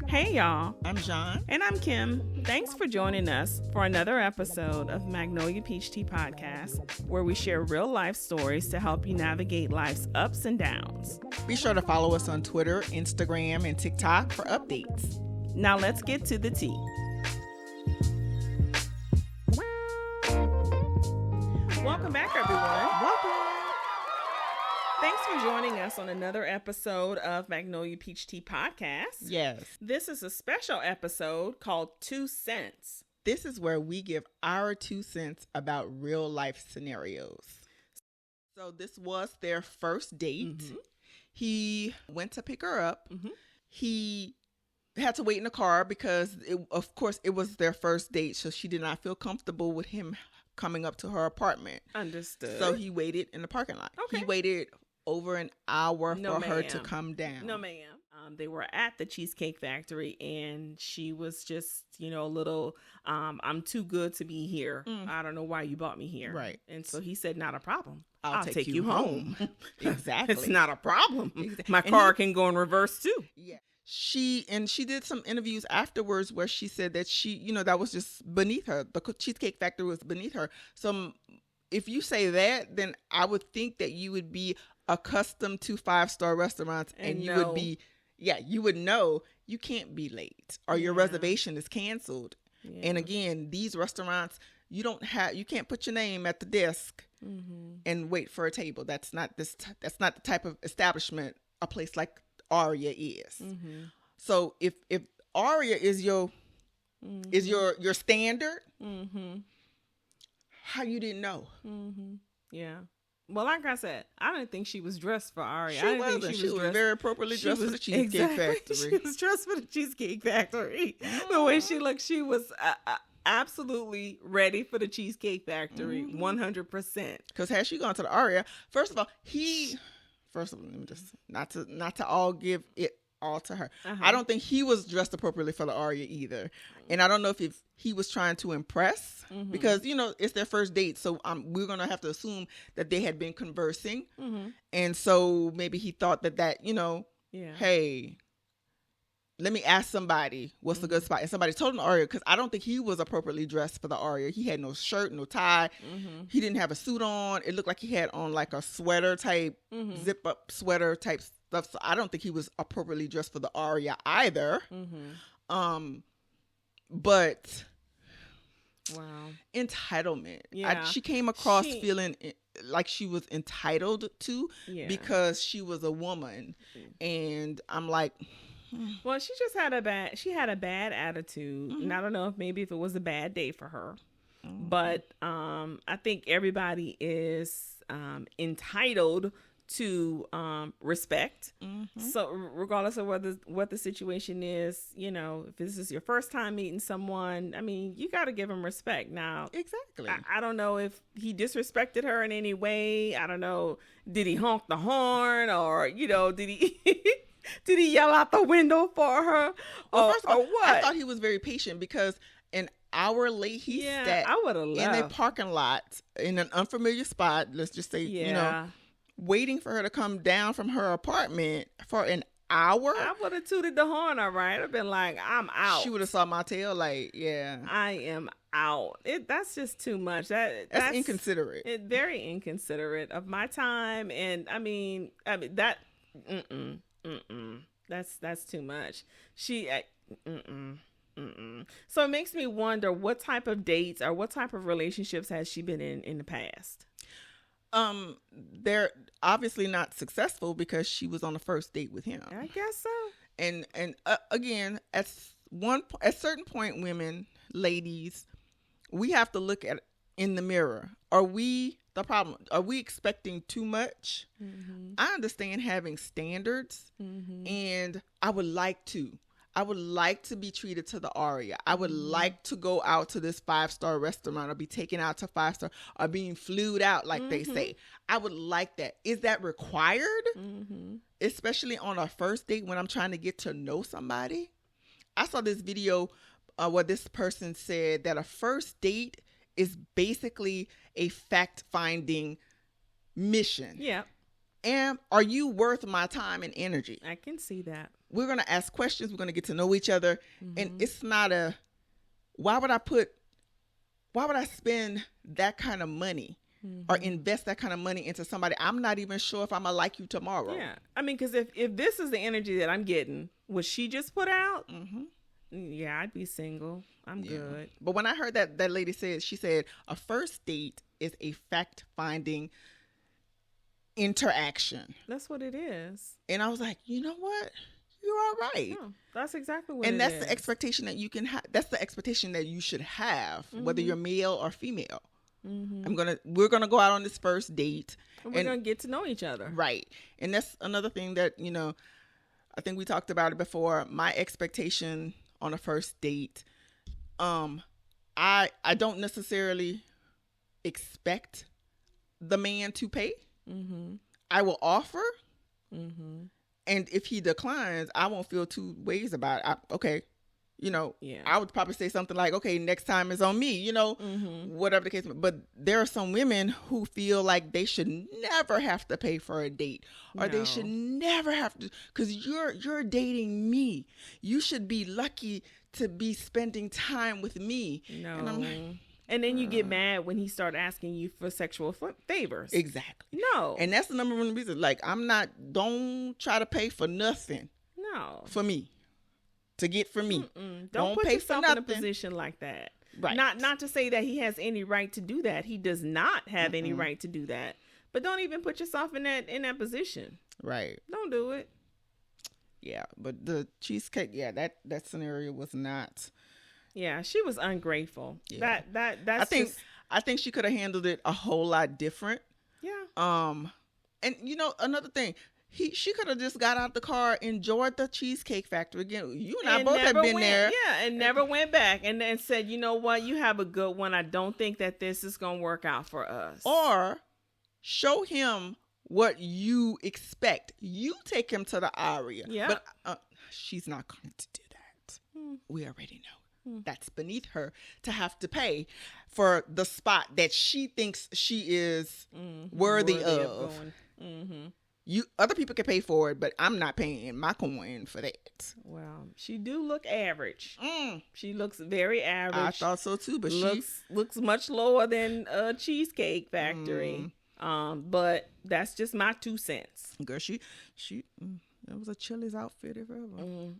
Hey y'all, I'm John. and I'm Kim. Thanks for joining us for another episode of Magnolia Peach Tea Podcast, where we share real life stories to help you navigate life's ups and downs. Be sure to follow us on Twitter, Instagram, and TikTok for updates. Now let's get to the tea. Welcome back, everyone. Welcome. Thanks for joining us on another episode of Magnolia Peach Tea Podcast. Yes. This is a special episode called 2 Cents. This is where we give our 2 cents about real life scenarios. So this was their first date. Mm-hmm. He went to pick her up. Mm-hmm. He had to wait in the car because, of course, it was their first date. So she did not feel comfortable with him coming up to her apartment. Understood. So he waited in the parking lot. Okay. He waited over an hour No, for her to ma'am. come down. No, ma'am. They were at the Cheesecake Factory, and she was just, a little, I'm too good to be here. I don't know why you brought me here. Right. And so he said, not a problem. I'll take you home. Exactly. It's not a problem. Exactly. My car can go in reverse, too. Yeah. She did some interviews afterwards where she said that she, that was just beneath her. The Cheesecake Factory was beneath her. So if you say that, then I would think that you would be accustomed to 5-star restaurants and you would be, you would know you can't be late or your reservation is canceled. Yeah. And again, these restaurants, you can't put your name at the desk and wait for a table. That's not that's not the type of establishment a place like Aria is. So if Aria is your standard, how you didn't know? Yeah. Well, like I said, I didn't think she was dressed for Aria. She wasn't. She was very appropriately dressed for the Cheesecake Factory. She was dressed for the Cheesecake Factory. The way she looked, she was absolutely ready for the Cheesecake Factory, 100%. Because had she gone to the Aria, first of all, let me just not to all give it all to her. I don't think he was dressed appropriately for the Aria either, and I don't know if he was trying to impress because it's their first date, so we're gonna have to assume that they had been conversing, and so maybe he thought that hey, let me ask somebody what's a good spot, and somebody told him the Aria because I don't think he was appropriately dressed for the Aria. He had no shirt, no tie. He didn't have a suit on. It looked like he had on like a sweater type, zip up sweater type stuff. So I don't think he was appropriately dressed for the Aria either. But wow, entitlement. Yeah. She came across feeling like she was entitled to because she was a woman, and I'm like. Well, she just had a bad attitude, and I don't know if it was a bad day for her, but I think everybody is entitled to respect. So regardless of what the situation is, if this is your first time meeting someone, I mean, you got to give them respect. Now, exactly. I don't know if he disrespected her in any way. I don't know. Did he honk the horn, or did he? Did he yell out the window for her? Well, first of all, what? I thought he was very patient because an hour late he sat I would have left in a parking lot in an unfamiliar spot. Let's just say, waiting for her to come down from her apartment for an hour. I would have tooted the horn. All right, I've been like, I'm out. She would have saw my tail like, I am out. That's just too much. That's inconsiderate. Very inconsiderate of my time, and I mean that. That's too much. So it makes me wonder what type of dates or what type of relationships has she been in the past? They're obviously not successful because she was on the first date with him. I guess so. And again, at certain point, women, ladies, we have to look at in the mirror. Are we expecting too much? I understand having standards, and I would like to be treated to the Aria. I would like to go out to this 5-star restaurant or be taken out to 5-star or being flued out like they say. I would like that. Is that required? Especially on a first date when I'm trying to get to know somebody. I saw this video where this person said that a first date is basically a fact-finding mission. Yeah. are you worth my time and energy? I can see that. We're going to ask questions. We're going to get to know each other. And it's not why would I spend that kind of money or invest that kind of money into somebody I'm not even sure if I'm going to like you tomorrow? Yeah. I mean, because if this is the energy that I'm getting, what she just put out, yeah, I'd be single. I'm good. But when I heard that lady she said a first date is a fact-finding interaction. That's what it is. And I was like, you know what? You're all right. Oh, that's exactly what and it that's is. the expectation that you can have. That's the expectation that you should have, whether you're male or female. We're gonna go out on this first date, and we're gonna get to know each other. Right. And that's another thing that, I think we talked about it before. My expectation on a first date, I don't necessarily expect the man to pay. I will offer. And if he declines, I won't feel two ways about it. I would probably say something like, okay, next time is on me, whatever the case. But there are some women who feel like they should never have to pay for a date, or they should never have to, because you're dating me. You should be lucky to be spending time with me. No. And I'm like, and then you get mad when he start asking you for sexual favors. Exactly. No. And that's the number one reason. Like, don't try to pay for nothing. No. For me. To get for me. Don't put pay yourself for in nothing. a position like that. Right. Not to say that he has any right to do that. He does not have any right to do that. But don't even put yourself in that position. Right. Don't do it. Yeah, but the cheesecake, that scenario was not. Yeah, she was ungrateful. Yeah. That's I think she could have handled it a whole lot different. Yeah. And another thing, she could have just got out the car, enjoyed the Cheesecake Factory again. You and I both have been there. Yeah, and never went back and then said, you know what, you have a good one. I don't think that this is gonna work out for us. Or show him what you expect. You take him to the Aria. Yeah. But she's not going to do that. We already know. That's beneath her to have to pay for the spot that she thinks she is worthy of. Other people can pay for it, but I'm not paying my coin for that. Well, she do look average. She looks very average. I thought so too, but looks much lower than a Cheesecake Factory. But that's just my 2 cents. Girl, she that was a Chili's outfit if ever.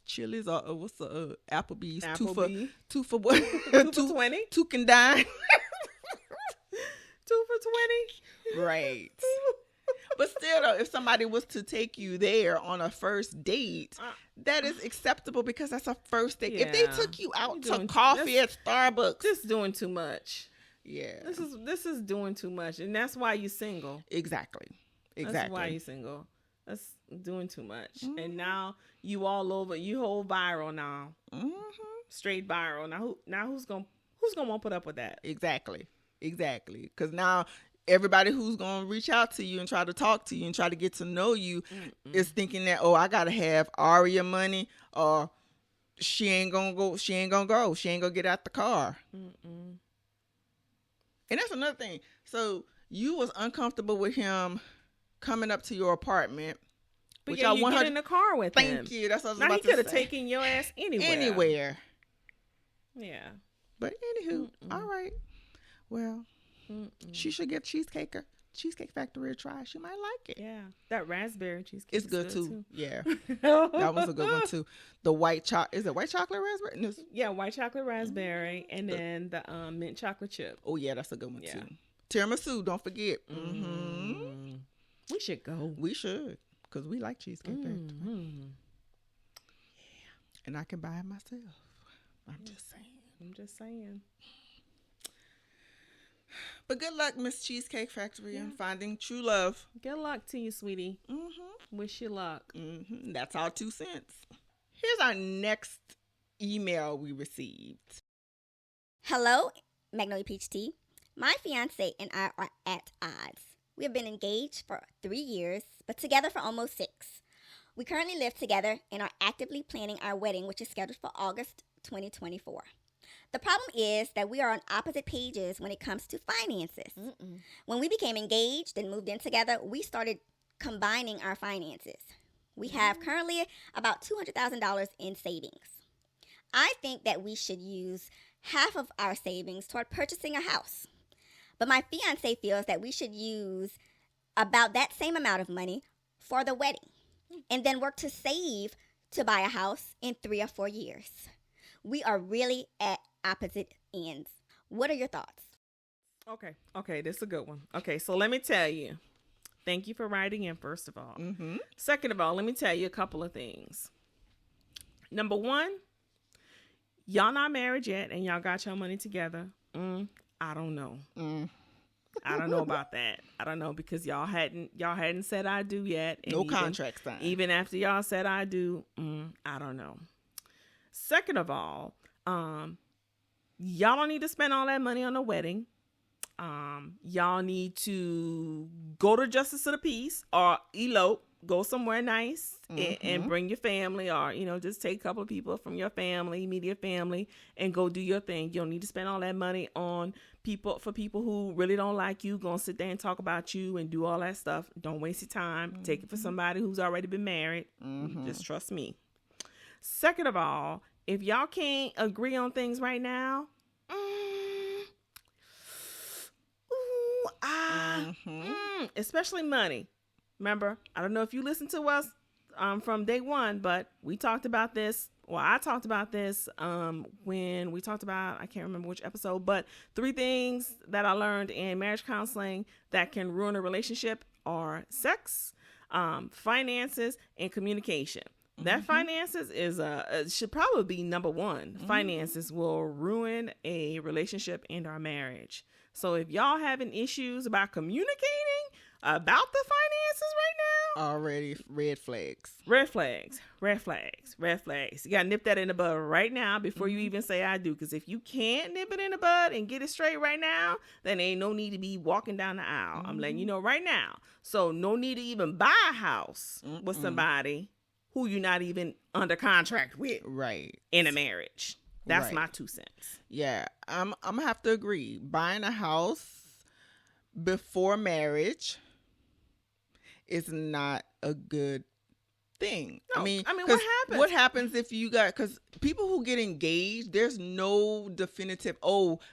Chili's or what's the Applebee's? Applebee's. Two for what? 2 for 20. 2 can dine. 2 for 20. Right. But still, though, if somebody was to take you there on a first date, that is acceptable because that's a first date. Yeah. If they took you out to coffee at Starbucks, this is doing too much. Yeah. This is doing too much, and that's why you're single. Exactly. That's why you're single. That's doing too much. And now you all over. You whole viral now. Straight viral. Now who's gonna want to put up with that? Exactly. Because now everybody who's gonna reach out to you and try to talk to you and try to get to know you is thinking that, oh, I gotta have Aria money, or she ain't gonna go. She ain't gonna get out the car. And that's another thing. So you was uncomfortable with him coming up to your apartment. But which yeah, you get in the car with him. Thank you. That's what I was now about he to could have say. taken your ass anywhere. Anywhere. Yeah. But anywho, all right. Well, she should give Cheesecake Factory a try. She might like it. Yeah. That raspberry cheesecake is good too. Yeah. That was a good one too. The white chocolate, is it white chocolate raspberry? Yeah, white chocolate raspberry, and then the mint chocolate chip. Oh yeah, that's a good one too. Tiramisu, don't forget. We should go. We should, because we like Cheesecake Factory. Yeah. And I can buy it myself. I'm just saying. But good luck, Miss Cheesecake Factory, in finding true love. Good luck to you, sweetie. Wish you luck. That's our 2 cents. Here's our next email we received. Hello, Magnolia Peach Tea. My fiance and I are at odds. We have been engaged for 3 years, but together for almost 6. We currently live together and are actively planning our wedding, which is scheduled for August 2024. The problem is that we are on opposite pages when it comes to finances. When we became engaged and moved in together, we started combining our finances. We have currently about $200,000 in savings. I think that we should use half of our savings toward purchasing a house. But my fiance feels that we should use about that same amount of money for the wedding and then work to save to buy a house in 3 or 4 years. We are really at opposite ends. What are your thoughts? Okay, this is a good one. Okay, so let me tell you. Thank you for writing in, first of all. Second of all, let me tell you a couple of things. Number one, y'all not married yet and y'all got your money together. I don't know. I don't know about that. I don't know, because y'all hadn't said I do yet. And no contract signed. Even after y'all said I do, I don't know. Second of all, y'all don't need to spend all that money on the wedding. Y'all need to go to Justice of the Peace or elope, go somewhere nice and bring your family, or, just take a couple of people from your family, immediate family, and go do your thing. You don't need to spend all that money on people who really don't like you, gonna sit there and talk about you and do all that stuff. Don't waste your time. Take it for somebody who's already been married. Just trust me. Second of all, if y'all can't agree on things right now, especially money. Remember, I don't know if you listened to us from day one, but we talked about this. Well, I talked about this when we talked about, I can't remember which episode, but 3 things that I learned in marriage counseling that can ruin a relationship are sex, finances, and communication. That finances is should probably be number one. Finances will ruin a relationship and our marriage. So if y'all having issues about communicating about the finances right now, already red flags. Red flags. You got to nip that in the bud right now before you even say I do. Because if you can't nip it in the bud and get it straight right now, then ain't no need to be walking down the aisle. I'm letting you know right now. So no need to even buy a house with somebody who you're not even under contract with. Right. In a marriage. That's my 2 cents. Yeah, I'm gonna have to agree. Buying a house before marriage is not a good thing. No, I mean, what happens? What happens if you got, because people who get engaged, there's no definitive,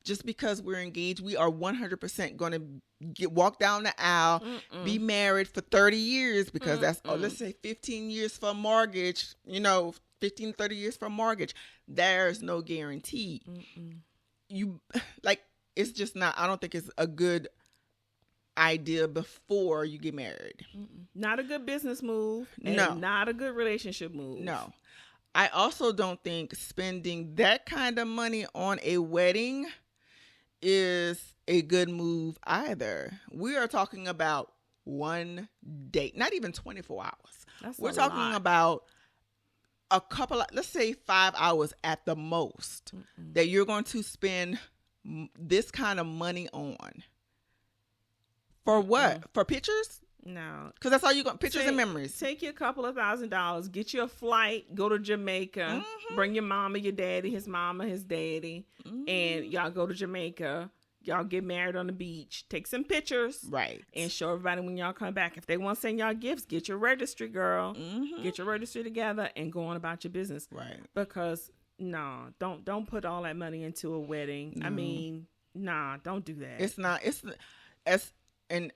just because we're engaged, we are 100% going to walk down the aisle, be married for 30 years, because that's, let's say 15 years for a mortgage, 15, 30 years for a mortgage. There's no guarantee. It's just not, I don't think it's a good idea before you get married. Not a good business move. And not a good relationship move. No. I also don't think spending that kind of money on a wedding is a good move either. We are talking about one day, not even 24 hours. We're talking about a couple, let's say 5 hours at the most, that you're going to spend this kind of money on. For what? For pictures? No. Because that's all you got, pictures and memories. Take you a couple of $1,000, get you a flight, go to Jamaica, bring your mama, your daddy, his mama, his daddy, and y'all go to Jamaica. Y'all get married on the beach. Take some pictures. Right. And show everybody when y'all come back. If they want to send y'all gifts, get your registry, girl. Get your registry together and go on about your business. Right. Because, don't put all that money into a wedding. No. I mean, don't do that. And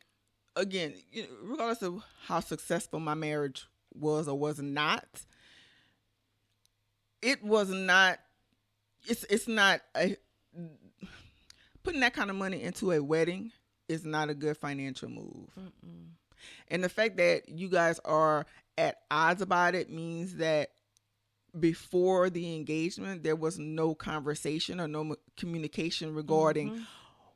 again, regardless of how successful my marriage was or was not, it was not, it's not putting that kind of money into a wedding is not a good financial move. And the fact that you guys are at odds about it means that before the engagement, there was no conversation or no communication regarding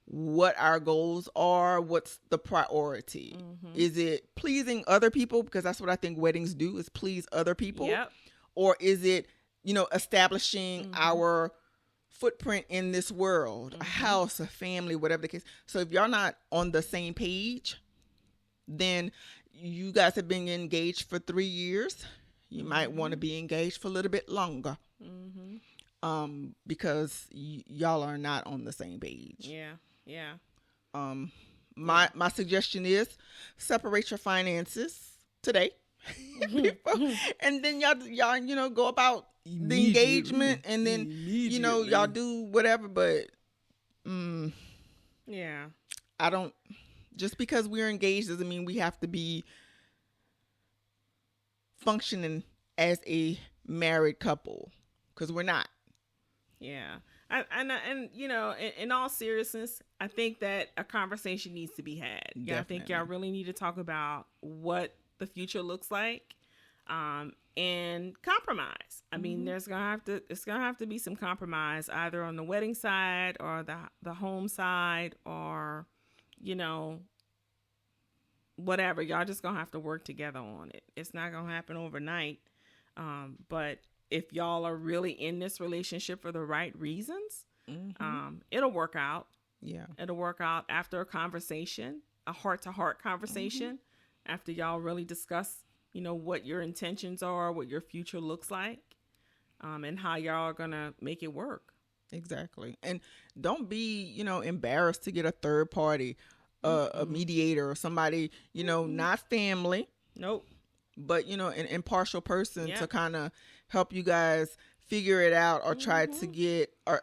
what our goals are, what's the priority. Is it pleasing other people? Because that's what I think weddings do, is please other people. Yep. Or is it, establishing our footprint in this world, a house, a family, whatever the case. So if y'all not on the same page, then you guys have been engaged for 3 years. You might want to be engaged for a little bit longer. because y'all are not on the same page. Yeah. My suggestion is separate your finances today. And then y'all go about the engagement, and then y'all do whatever. But yeah, I don't. Just because we're engaged doesn't mean we have to be functioning as a married couple, because we're not. Yeah. And in all seriousness, I think that a conversation needs to be had. Yeah, I think y'all really need to talk about what the future looks like, and compromise. I mean, it's gonna have to be some compromise, either on the wedding side or the home side, or whatever. Y'all just gonna have to work together on it. It's not gonna happen overnight, but if y'all are really in this relationship for the right reasons, it'll work out. Yeah. It'll work out after a conversation, a heart-to-heart conversation, after y'all really discuss, what your intentions are, what your future looks like, and how y'all are going to make it work. Exactly. And don't be, embarrassed to get a third party, a mediator, or somebody, not family. Nope. But, an impartial person to kind of help you guys figure it out, or try to get, or,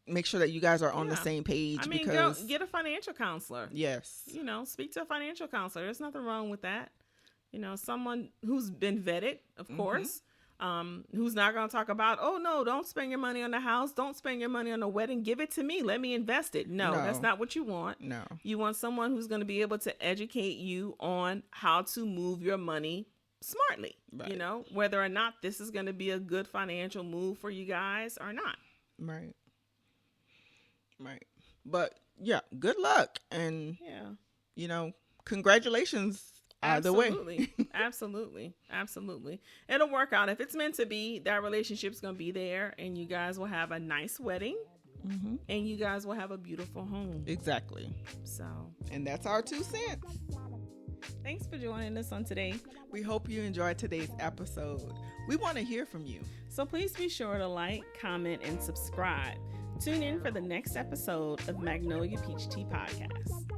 make sure that you guys are on the same page. I mean, because get a financial counselor. Yes. Speak to a financial counselor. There's nothing wrong with that. Someone who's been vetted, of course, who's not going to talk about, oh, no, don't spend your money on the house. Don't spend your money on the wedding. Give it to me. Let me invest it. No, that's not what you want. No. You want someone who's going to be able to educate you on how to move your money smartly, right. Whether or not this is going to be a good financial move for you guys or not. Right. But yeah, good luck. And, congratulations. Either way. Absolutely. It'll work out. If it's meant to be, that relationship's going to be there, and you guys will have a nice wedding, and you guys will have a beautiful home. Exactly. So. And that's our 2 cents. Thanks for joining us on today. We hope you enjoyed today's episode. We want to hear from you. So please be sure to like, comment, and subscribe. Tune in for the next episode of Magnolia Peach Tea Podcast.